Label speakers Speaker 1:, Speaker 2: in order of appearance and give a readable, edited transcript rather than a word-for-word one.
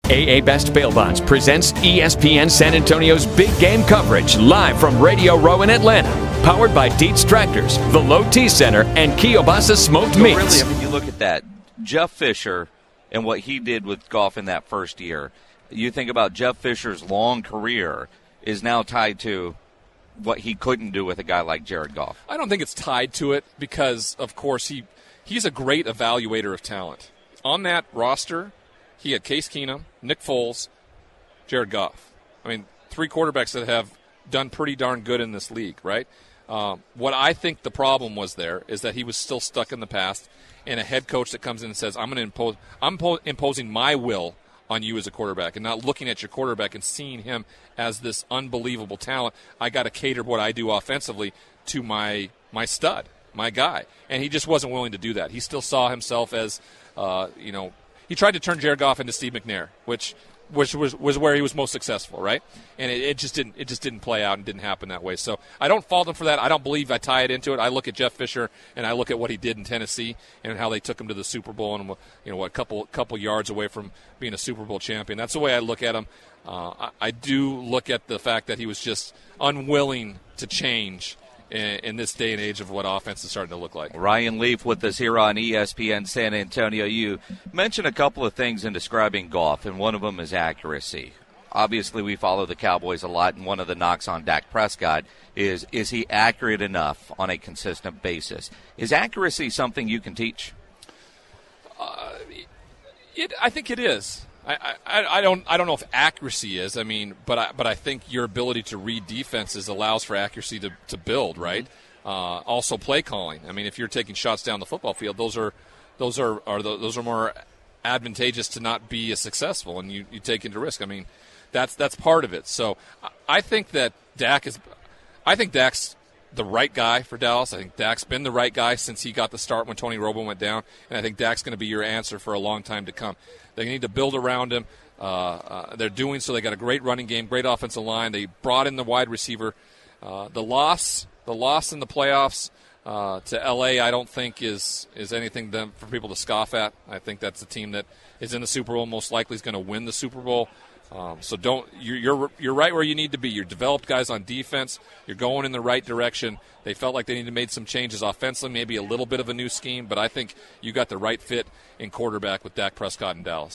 Speaker 1: AA Best Bail Bonds presents ESPN San Antonio's big game coverage live from Radio Row in Atlanta. Powered by Dietz Tractors, the Low T Center, and Kielbasa Smoked Meats.
Speaker 2: Really, I mean, you look at that, Jeff Fisher and what he did with golf in that first year. You think about Jeff Fisher's long career is now tied to what he couldn't do with a guy like Jared Goff.
Speaker 3: I don't think it's tied to it because, of course, he's a great evaluator of talent. On that roster, he had Case Keenum, Nick Foles, Jared Goff. I mean, three quarterbacks that have done pretty darn good in this league, right? What I think the problem was there is that he was still stuck in the past, and a head coach that comes in and says, I'm imposing my will on you as a quarterback, and not looking at your quarterback and seeing him as this unbelievable talent. I got to cater what I do offensively to my stud, my guy. And he just wasn't willing to do that. He still saw himself as, he tried to turn Jared Goff into Steve McNair, which was where he was most successful, right? And it just didn't play out and didn't happen that way. So I don't fault him for that. I don't believe I tie it into it. I look at Jeff Fisher and I look at what he did in Tennessee and how they took him to the Super Bowl and a couple yards away from being a Super Bowl champion. That's the way I look at him. I do look at the fact that he was just unwilling to change in this day and age of what offense is starting to look like.
Speaker 2: Ryan Leaf with us here on ESPN San Antonio. You mentioned a couple of things in describing Goff, and one of them is accuracy. Obviously, we follow the Cowboys a lot, and one of the knocks on Dak Prescott is he accurate enough on a consistent basis? Is accuracy something you can teach?
Speaker 3: I think it is. I don't know if accuracy is. I mean, but I think your ability to read defenses allows for accuracy to build, right? Also, play calling. I mean, if you're taking shots down the football field, those are more advantageous to not be as successful, and you take into risk. I mean, that's part of it. So I think that Dak's the right guy for Dallas. I think Dak's been the right guy since he got the start when Tony Romo went down, and I think Dak's going to be your answer for a long time to come. They need to build around him. They're doing so. They got a great running game, great offensive line. They brought in the wide receiver. The loss in the playoffs to L.A. I don't think is anything for people to scoff at. I think that's a team that is in the Super Bowl, most likely is going to win the Super Bowl. So you're right where you need to be. You're developed guys on defense. You're going in the right direction. They felt like they needed to make some changes offensively, maybe a little bit of a new scheme, but I think you got the right fit in quarterback with Dak Prescott in Dallas.